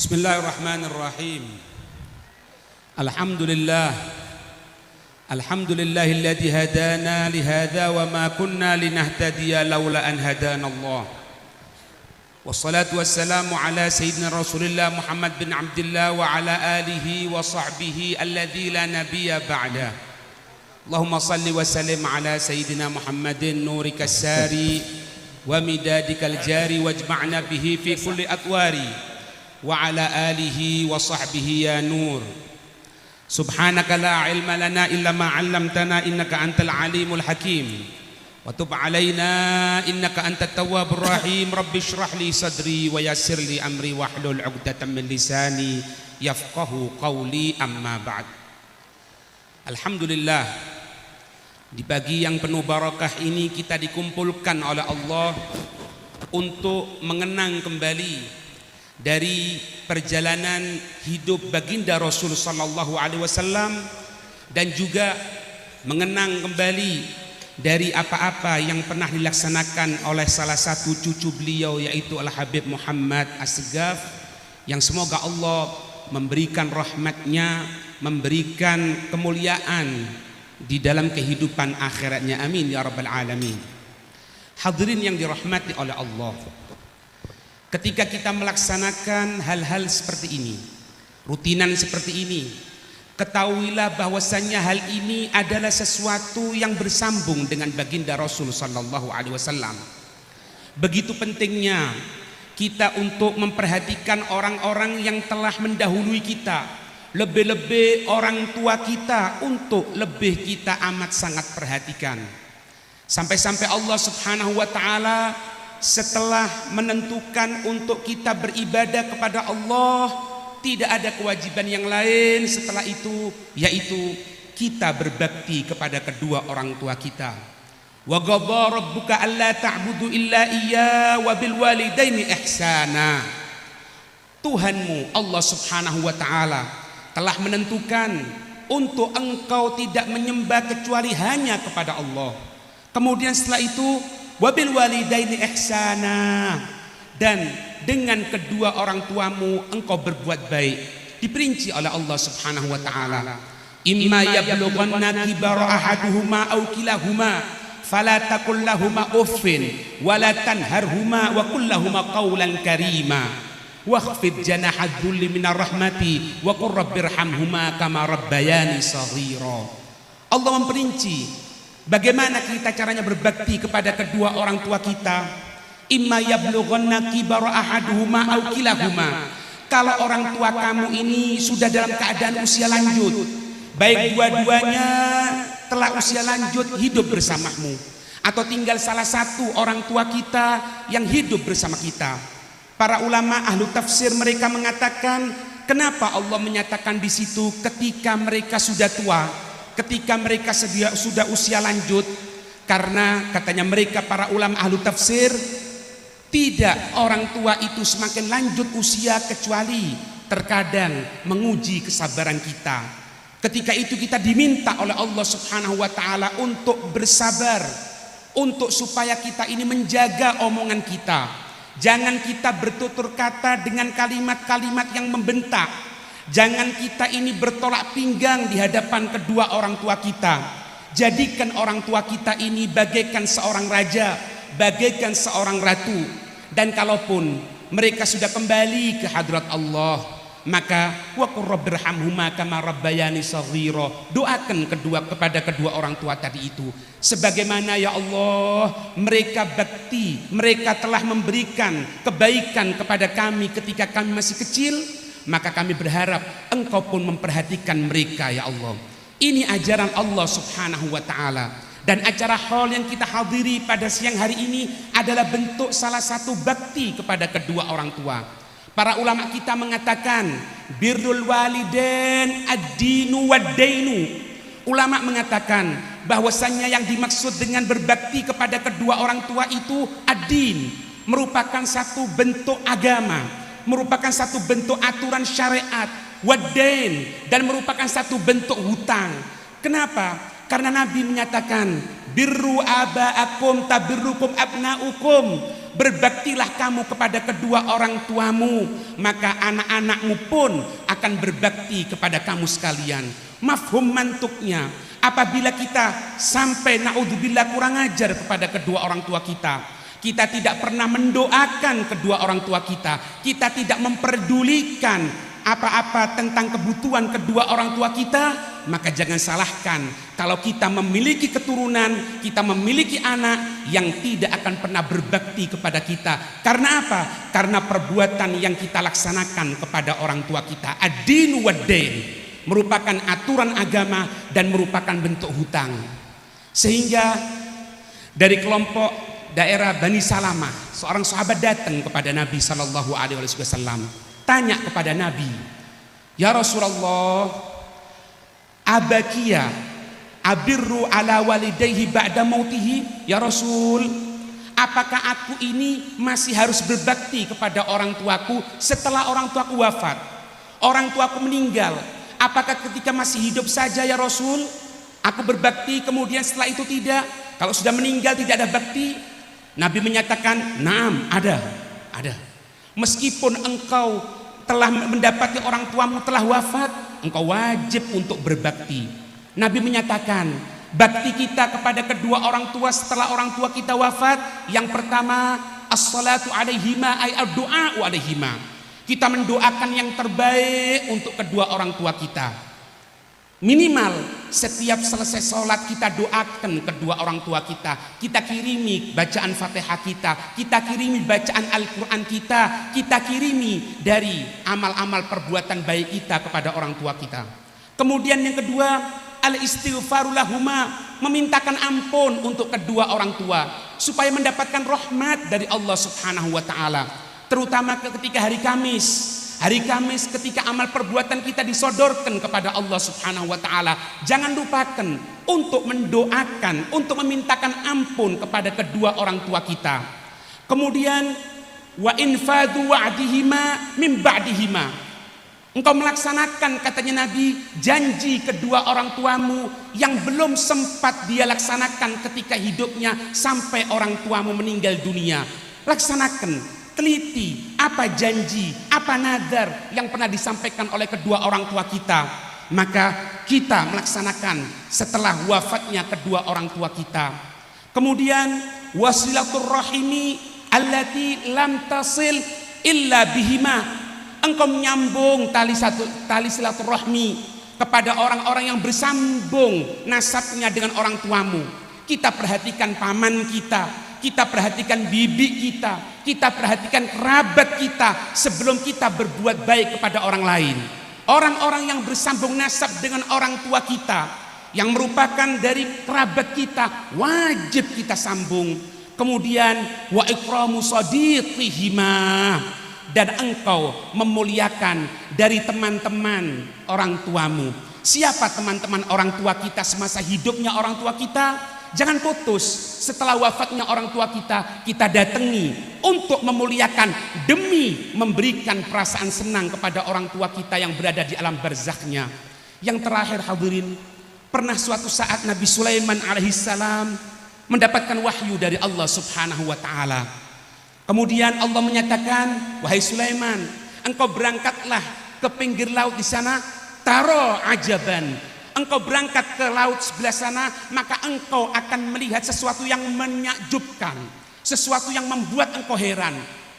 Bismillahirrahmanirrahim. Alhamdulillah. Alhamdulillahilladzi hadana li hadza wa ma kunna linahtadiya laula an hadana Allah. Wassalatu wassalamu ala sayyidina Rasulillah Muhammad bin Abdullah wa ala alihi wa sahbihi alladzi la nabiyya ba'da. Allahumma salli wa sallim ala sayyidina Muhammadin nurikas sari wa midadikal jari wajma'na bihi fi kulli atwari wa ala alihi wa sahbihi ya nur. Subhanaka la ilma lana illa ma 'allamtana innaka antal alimul hakim wa tub alaina innaka antat tawwabur rahim. Rabbi shrah li sadri wa yassir li amri wahlul 'uqdatam min lisani yafqahu qawli, amma ba'd. Alhamdulillah, di pagi yang penuh barakah ini kita dikumpulkan oleh Allah untuk mengenang kembali dari perjalanan hidup baginda Rasul sallallahu alaihi wasallam, dan juga mengenang kembali dari apa-apa yang pernah dilaksanakan oleh salah satu cucu beliau, yaitu Al-Habib Muhammad As-Segaf, yang semoga Allah memberikan rahmatnya, memberikan kemuliaan di dalam kehidupan akhiratnya, amin ya rabbal alamin. Hadirin yang dirahmati oleh Allah, ketika kita melaksanakan hal-hal seperti ini, rutinan seperti ini, ketahuilah bahwasannya hal ini adalah sesuatu yang bersambung dengan baginda Rasul sallallahu alaihi wasallam. Begitu pentingnya kita untuk memperhatikan orang-orang yang telah mendahului kita, lebih-lebih orang tua kita, untuk lebih kita amat sangat perhatikan. Sampai-sampai Allah Subhanahu wa taala setelah menentukan untuk kita beribadah kepada Allah, tidak ada kewajiban yang lain setelah itu, yaitu kita berbakti kepada kedua orang tua kita. Wa qadha rabbuka alla ta'budu illa iyya wa bil walidaini ihsana. Tuhanmu Allah Subhanahu wa taala telah menentukan untuk engkau tidak menyembah kecuali hanya kepada Allah. Kemudian setelah itu wabil walidaini ihsana, dan dengan kedua orang tuamu engkau berbuat baik. Diperinci oleh Allah Subhanahu wa taala, imma yablughanna kibara ahaduhuma aw kilahuma fala taqul lahumā uffin wa la tanharhumā wa qul lahumā qawlan karīmā wakhfid janaha dzulli minar rahmati wa qur rabbirhamhumā kamā rabbayani shaghīrā. Allah memperinci bagaimana kita caranya berbakti kepada kedua orang tua kita. Imma yablughanna kibara ahaduhuma aw kilahuma, kalau orang tua kamu ini sudah dalam keadaan usia lanjut, baik dua-duanya telah usia lanjut hidup bersamamu, atau tinggal salah satu orang tua kita yang hidup bersama kita. Para ulama ahlu tafsir mereka mengatakan, kenapa Allah menyatakan di situ ketika mereka sudah tua, ketika mereka sudah usia lanjut? Karena katanya mereka para ulama ahlu tafsir, tidak orang tua itu semakin lanjut usia kecuali terkadang menguji kesabaran kita. Ketika itu kita diminta oleh Allah Subhanahu wa taala untuk bersabar, untuk supaya kita ini menjaga omongan kita. Jangan kita bertutur kata dengan kalimat-kalimat yang membentak. Jangan kita ini bertolak pinggang di hadapan kedua orang tua kita. Jadikan orang tua kita ini bagaikan seorang raja, bagaikan seorang ratu. Dan kalaupun mereka sudah kembali ke hadrat Allah, maka wa qur rabbirhamhumā kamā rabbayani shaghīrā. Doakan kepada kedua orang tua tadi itu, sebagaimana ya Allah mereka bakti, mereka telah memberikan kebaikan kepada kami ketika kami masih kecil, maka kami berharap engkau pun memperhatikan mereka ya Allah. Ini ajaran Allah Subhanahu wa taala. Dan acara haul yang kita hadiri pada siang hari ini adalah bentuk salah satu bakti kepada kedua orang tua. Para ulama kita mengatakan birrul walidain ad-dinu wad-dainu. Ulama mengatakan bahwasannya yang dimaksud dengan berbakti kepada kedua orang tua itu ad-din, merupakan satu bentuk agama, merupakan satu bentuk aturan syariat, wad-dain, dan merupakan satu bentuk hutang. Kenapa? Karena Nabi menyatakan birru aba'akum tabirrukum abna'ukum. berbaktilah kamu kepada kedua orang tuamu, maka anak-anakmu pun akan berbakti kepada kamu sekalian. Mafhum mantuknya, apabila kita sampai naudzubillah kurang ajar kepada kedua orang tua kita, kita tidak pernah mendoakan kedua orang tua kita tidak memperdulikan apa-apa tentang kebutuhan kedua orang tua kita, maka jangan salahkan kalau kita memiliki keturunan, kita memiliki anak yang tidak akan pernah berbakti kepada kita. Karena apa? Karena perbuatan yang kita laksanakan kepada orang tua kita. Ad-din wad-dain, merupakan aturan agama dan merupakan bentuk hutang. Sehingga dari kelompok daerah Bani Salamah, seorang sahabat datang kepada Nabi Sallallahu Alaihi Wasallam, tanya kepada Nabi, ya Rasulullah, abakia abirru ala walidayhi ba'da mautihi? Ya Rasul, apakah aku ini masih harus berbakti kepada orang tuaku setelah orang tuaku wafat? Orang tuaku meninggal, apakah ketika masih hidup saja ya Rasul aku berbakti, kemudian setelah itu tidak? Kalau sudah meninggal tidak ada bakti? Nabi menyatakan, naam, ada. Meskipun engkau telah mendapati orang tuamu telah wafat, engkau wajib untuk berbakti. Nabi menyatakan, bakti kita kepada kedua orang tua setelah orang tua kita wafat, yang pertama as-salatu alaihima ay ad-du'a'u alaihima. Kita mendoakan yang terbaik untuk kedua orang tua kita. Minimal setiap selesai sholat kita doakan kedua orang tua kita kirimi bacaan Fatihah kita kirimi bacaan Al-Quran kita kirimi dari amal-amal perbuatan baik kita kepada orang tua kita. Kemudian yang kedua, al-istighfaru lahuma, memintakan ampun untuk kedua orang tua supaya mendapatkan rahmat dari Allah Subhanahu wa taala. Terutama ketika hari Kamis ketika amal perbuatan kita disodorkan kepada Allah Subhanahu wa taala, jangan lupakan untuk mendoakan, untuk memintakan ampun kepada kedua orang tua kita. Kemudian wa infadhu wa'dihima min ba'dihima, engkau melaksanakan, katanya Nabi, janji kedua orang tuamu yang belum sempat dia laksanakan ketika hidupnya sampai orang tuamu meninggal dunia. Laksanakan, teliti apa janji, apa nadar yang pernah disampaikan oleh kedua orang tua kita, maka kita melaksanakan setelah wafatnya kedua orang tua kita. Kemudian wasilatur rahimi allati lam tasil illa bihima, engkau menyambung tali silaturahmi kepada orang-orang yang bersambung nasabnya dengan orang tuamu. Kita perhatikan paman kita perhatikan bibi kita perhatikan kerabat kita sebelum kita berbuat baik kepada orang lain. Orang-orang yang bersambung nasab dengan orang tua kita, yang merupakan dari kerabat kita, wajib kita sambung. Kemudian wa ikramu sadiqihima, dan engkau memuliakan dari teman-teman orang tuamu. Siapa teman-teman orang tua kita semasa hidupnya orang tua kita? Jangan putus setelah wafatnya orang tua kita datangi untuk memuliakan demi memberikan perasaan senang kepada orang tua kita yang berada di alam barzakhnya. Yang terakhir hadirin, pernah suatu saat Nabi Sulaiman alaihissalam mendapatkan wahyu dari Allah Subhanahu wa taala. Kemudian Allah menyatakan, wahai Sulaiman, engkau berangkatlah ke pinggir laut di sana, taro ajaban. Engkau berangkat ke laut sebelah sana, maka engkau akan melihat sesuatu yang menakjubkan, sesuatu yang membuat engkau heran.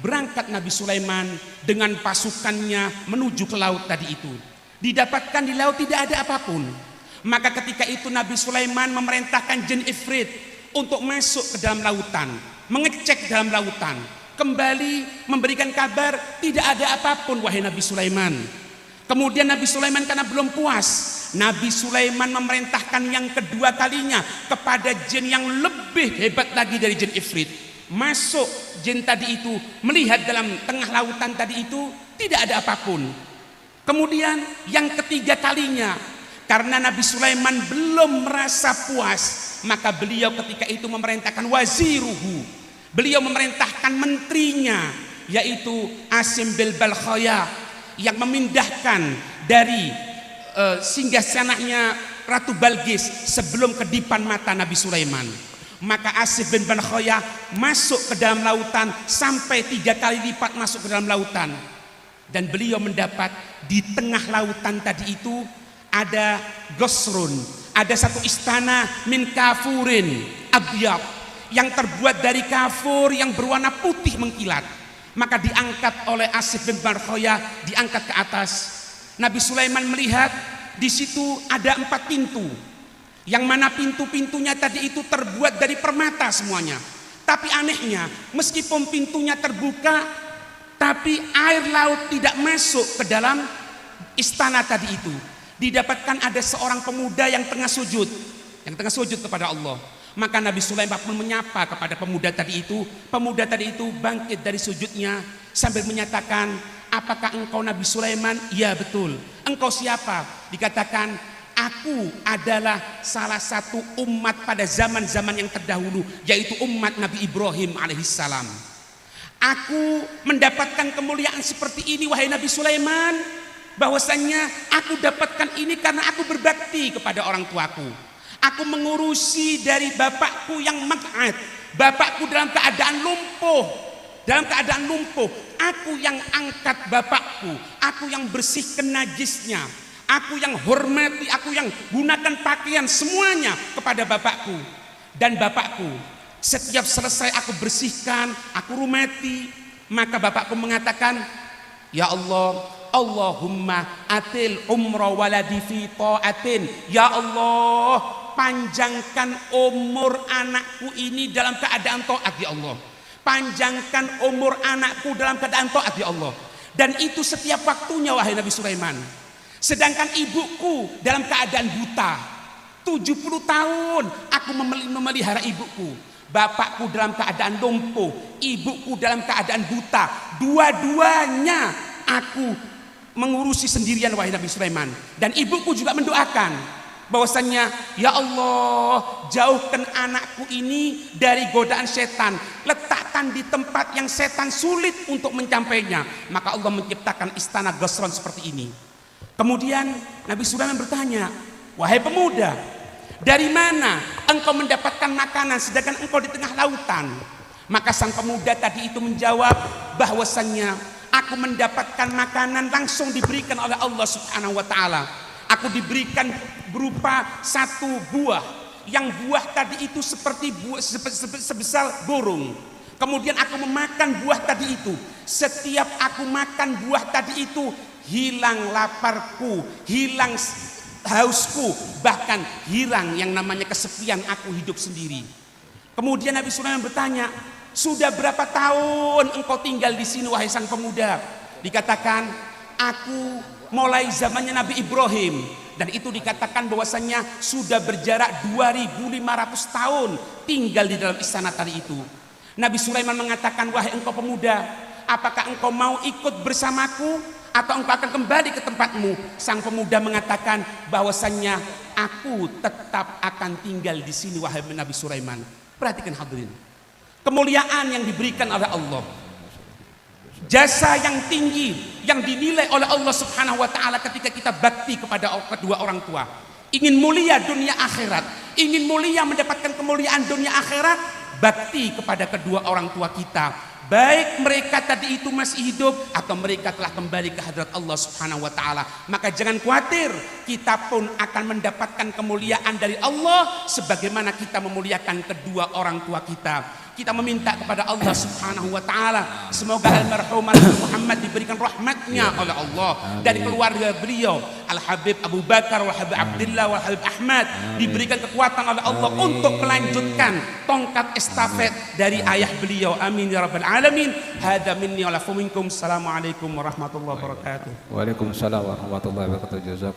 Berangkat Nabi Sulaiman dengan pasukannya menuju ke laut tadi itu. Didapatkan di laut tidak ada apapun. Maka ketika itu Nabi Sulaiman memerintahkan jin ifrit untuk masuk ke dalam lautan, mengecek dalam lautan, kembali memberikan kabar tidak ada apapun wahai Nabi Sulaiman. Kemudian Nabi Sulaiman karena belum puas, Nabi Sulaiman memerintahkan yang kedua kalinya kepada jin yang lebih hebat lagi dari jin ifrit. Masuk jin tadi itu, melihat dalam tengah lautan tadi itu tidak ada apapun. Kemudian yang ketiga kalinya, karena Nabi Sulaiman belum merasa puas, maka beliau ketika itu memerintahkan waziruhu, beliau memerintahkan menterinya, yaitu Asim bil Balkhaya, yang memindahkan dari singgahsananya Ratu Balqis sebelum kedipan mata Nabi Sulaiman. Maka Asif bin Barkhaya masuk ke dalam lautan sampai 3 kali lipat masuk ke dalam lautan. Dan beliau mendapat di tengah lautan tadi itu ada gosrun, ada satu istana min kafurin abyad yang terbuat dari kafur yang berwarna putih mengkilat. Maka diangkat oleh Asif bin Barkhaya, diangkat ke atas. Nabi Sulaiman melihat di situ ada 4 pintu, yang mana pintu-pintunya tadi itu terbuat dari permata semuanya. Tapi anehnya, meskipun pintunya terbuka, tapi air laut tidak masuk ke dalam istana tadi itu. Didapatkan ada seorang pemuda yang tengah sujud kepada Allah. Maka Nabi Sulaiman pun menyapa kepada pemuda tadi itu. Pemuda tadi itu bangkit dari sujudnya sambil menyatakan, apakah engkau Nabi Sulaiman? Ya, betul. Engkau siapa? Dikatakan, aku adalah salah satu umat pada zaman-zaman yang terdahulu, yaitu umat Nabi Ibrahim alaihissalam. Aku mendapatkan kemuliaan seperti ini wahai Nabi Sulaiman, bahwasannya aku dapatkan ini karena aku berbakti kepada orang tuaku. Aku mengurusi dari bapakku yang maq'ad, bapakku dalam keadaan lumpuh. Aku yang angkat bapakku, aku yang bersihkan najisnya, aku yang hormati, aku yang gunakan pakaian semuanya kepada bapakku. Dan bapakku setiap selesai aku bersihkan, aku rumati, maka bapakku mengatakan, ya Allah, Allahumma atil umra waladi fi ta'atin. Ya Allah, panjangkan umur anakku ini dalam keadaan taat ya Allah. Panjangkan umur anakku dalam keadaan taat ya Allah. Dan itu setiap waktunya wahai Nabi Sulaiman. Sedangkan ibuku dalam keadaan buta. 70 tahun aku memelihara ibuku. Bapakku dalam keadaan lumpuh, ibuku dalam keadaan buta. Dua-duanya aku mengurusi sendirian wahai Nabi Sulaiman. Dan ibuku juga mendoakan bahwasannya, ya Allah, jauhkan anakku ini dari godaan setan, letakkan di tempat yang setan sulit untuk mencapainya. Maka Allah menciptakan istana Gosron seperti ini. Kemudian Nabi Sulaiman bertanya, wahai pemuda, dari mana engkau mendapatkan makanan sedangkan engkau di tengah lautan? Maka sang pemuda tadi itu menjawab bahwasannya, aku mendapatkan makanan langsung diberikan oleh Allah Subhanahu wa taala. Aku diberikan berupa satu buah, yang buah tadi itu seperti buah sebesar burung. Kemudian aku memakan buah tadi itu. Setiap aku makan buah tadi itu, hilang laparku, hilang hausku, bahkan hilang yang namanya kesepian aku hidup sendiri. Kemudian Nabi Sulaiman bertanya, sudah berapa tahun engkau tinggal di sini wahai sang pemuda? Dikatakan, aku mulai zamannya Nabi Ibrahim. Dan itu dikatakan bahwasannya sudah berjarak 2500 tahun tinggal di dalam istana tadi itu. Nabi Sulaiman mengatakan, wahai engkau pemuda, apakah engkau mau ikut bersamaku atau engkau akan kembali ke tempatmu? Sang pemuda mengatakan bahwasannya, aku tetap akan tinggal di sini wahai Nabi Sulaiman. Perhatikan hadirin, kemuliaan yang diberikan oleh Allah, jasa yang tinggi yang dinilai oleh Allah Subhanahu wa taala ketika kita bakti kepada kedua orang tua. Ingin mulia dunia akhirat, ingin mulia mendapatkan kemuliaan dunia akhirat, bakti kepada kedua orang tua kita. Baik mereka tadi itu masih hidup atau mereka telah kembali ke hadrat Allah Subhanahu wa taala. Maka jangan khawatir, kita pun akan mendapatkan kemuliaan dari Allah sebagaimana kita memuliakan kedua orang tua kita. Kita meminta kepada Allah Subhanahu wa taala, semoga almarhum Muhammad diberikan rahmatnya oleh Allah, dari keluarga beliau Al Habib Abu Bakar wal Habib Abdullah wal Habib Ahmad diberikan kekuatan oleh Allah untuk melanjutkan tongkat estafet dari ayah beliau. Amin ya rabbal alamin. Hada minni wa lakum minkum. Assalamualaikum warahmatullahi wabarakatuh. Waalaikumsalam warahmatullahi wabarakatuh.